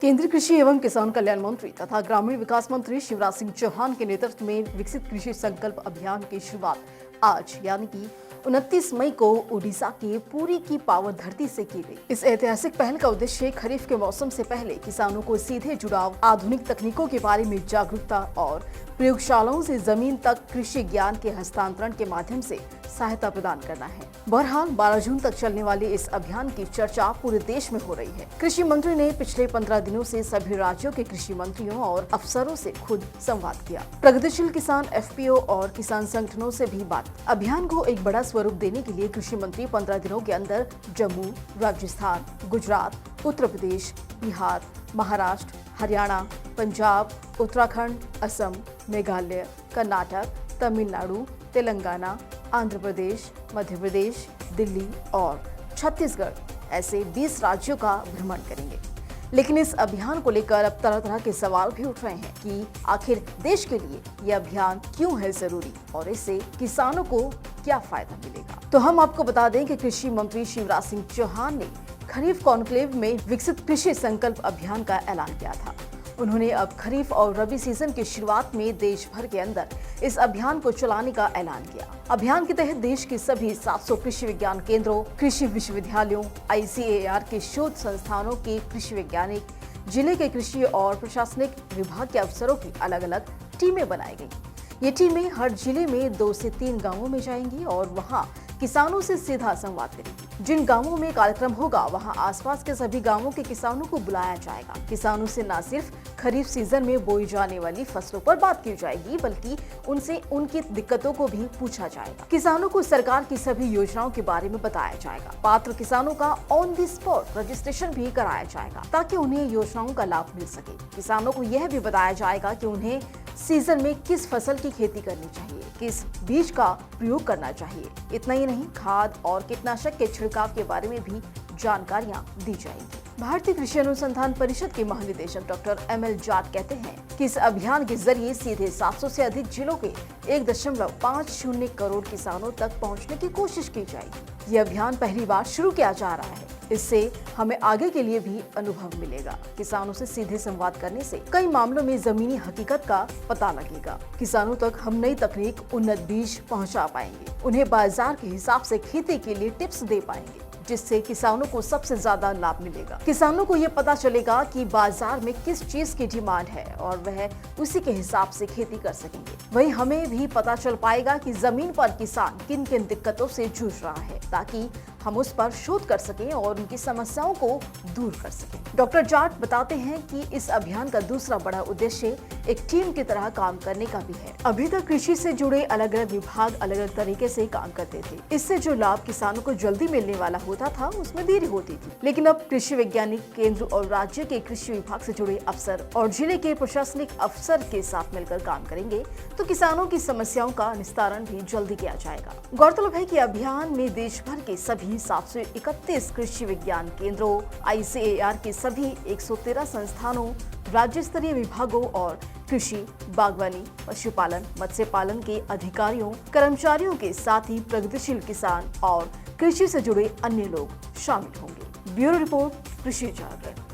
केंद्रीय कृषि एवं किसान कल्याण मंत्री तथा ग्रामीण विकास मंत्री शिवराज सिंह चौहान के नेतृत्व में विकसित कृषि संकल्प अभियान की शुरुआत आज यानी कि 29 मई को ओडिशा के पुरी की पावन धरती से की गई। इस ऐतिहासिक पहल का उद्देश्य खरीफ के मौसम से पहले किसानों को सीधे जुड़ाव, आधुनिक तकनीकों के बारे में जागरूकता और प्रयोगशालाओं से जमीन तक कृषि ज्ञान के हस्तांतरण के माध्यम से सहायता प्रदान करना है। बहरहाल 12 जून तक चलने वाले इस अभियान की चर्चा पूरे देश में हो रही है। कृषि मंत्री ने पिछले 15 दिनों से सभी राज्यों के कृषि मंत्रियों और अफसरों से खुद संवाद किया। प्रगतिशील किसान एफपीओ और किसान संगठनों से भी बात। अभियान को एक बड़ा स्वरूप देने के लिए कृषि मंत्री 15 दिनों के अंदर जम्मू, राजस्थान, गुजरात, उत्तर प्रदेश, बिहार, महाराष्ट्र, हरियाणा, पंजाब, उत्तराखंड, असम, मेघालय, कर्नाटक, तमिलनाडु, तेलंगाना, आंध्र प्रदेश, मध्य प्रदेश, दिल्ली और छत्तीसगढ़ ऐसे 20 राज्यों का भ्रमण करेंगे। लेकिन इस अभियान को लेकर अब तरह तरह के सवाल भी उठ रहे हैं कि आखिर देश के लिए यह अभियान क्यों है जरूरी और इससे किसानों को क्या फायदा मिलेगा। तो हम आपको बता दें कि कृषि मंत्री शिवराज सिंह चौहान ने खरीफ कॉन्क्लेव में विकसित कृषि संकल्प अभियान का ऐलान किया था। उन्होंने अब खरीफ और रबी सीजन की शुरुआत में देश भर के अंदर इस अभियान को चलाने का ऐलान किया। अभियान के तहत देश के सभी 700 कृषि विज्ञान केंद्रों, कृषि विश्वविद्यालयों, आईसीएआर के शोध संस्थानों के कृषि वैज्ञानिक, जिले के कृषि और प्रशासनिक विभाग के अफसरों की अलग अलग टीमें बनाई गई। ये टीमें हर जिले में 2 से 3 गांवों में जाएंगी और वहां किसानों से सीधा संवाद करेंगी। जिन गांवों में कार्यक्रम होगा वहां आसपास के सभी गांवों के किसानों को बुलाया जाएगा। किसानों से न सिर्फ खरीफ सीजन में बोई जाने वाली फसलों पर बात की जाएगी बल्कि उनसे उनकी दिक्कतों को भी पूछा जाएगा। किसानों को सरकार की सभी योजनाओं के बारे में बताया जाएगा। पात्र किसानों का ऑन द स्पॉट रजिस्ट्रेशन भी कराया जाएगा ताकि उन्हें योजनाओं का लाभ मिल सके। किसानों को यह भी बताया जाएगा कि उन्हें सीजन में किस फसल की खेती करनी चाहिए, किस बीज का प्रयोग करना चाहिए। इतना ही नहीं, खाद और कीटनाशक के छिड़काव के बारे में भी जानकारियां दी जाएंगी। भारतीय कृषि अनुसंधान परिषद के महानिदेशक डॉक्टर एमएल जाट कहते हैं कि इस अभियान के जरिए सीधे 700 से अधिक जिलों के 1.50 करोड़ किसानों तक पहुंचने की कोशिश की जाएगी। ये अभियान पहली बार शुरू किया जा रहा है। इससे हमें आगे के लिए भी अनुभव मिलेगा। किसानों से सीधे संवाद करने से कई मामलों में जमीनी हकीकत का पता लगेगा। किसानों तक हम नई तकनीक, उन्नत बीज पहुंचा पाएंगे, उन्हें बाजार के हिसाब से खेती के लिए टिप्स दे पाएंगे, जिससे किसानों को सबसे ज्यादा लाभ मिलेगा। किसानों को ये पता चलेगा कि बाजार में किस चीज की डिमांड है और वह उसी के हिसाब से खेती कर सकेंगे। वहीं हमें भी पता चल पाएगा कि जमीन पर किसान किन किन दिक्कतों से जूझ रहा है ताकि हम उस पर शोध कर सकें और उनकी समस्याओं को दूर कर सकें। डॉक्टर जाट बताते हैं कि इस अभियान का दूसरा बड़ा उद्देश्य एक टीम की तरह काम करने का भी है। अभी तक कृषि से जुड़े अलग अलग विभाग अलग अलग तरीके से काम करते थे। इससे जो लाभ किसानों को जल्दी मिलने वाला होता था उसमें देरी होती थी। लेकिन अब कृषि वैज्ञानिक केंद्र और राज्य के कृषि विभाग से जुड़े अफसर और जिले के प्रशासनिक अफसर के साथ मिलकर काम करेंगे तो किसानों की समस्याओं का निस्तारण भी जल्दी किया जाएगा। गौरतलब है कि अभियान में देश भर के सभी 731 कृषि विज्ञान केंद्रों, आईसीएआर के सभी 113 संस्थानों, राज्य स्तरीय विभागों और कृषि, बागवानी, पशुपालन, मत्स्य पालन के अधिकारियों, कर्मचारियों के साथ ही प्रगतिशील किसान और कृषि से जुड़े अन्य लोग शामिल होंगे। ब्यूरो रिपोर्ट, कृषि जागरण।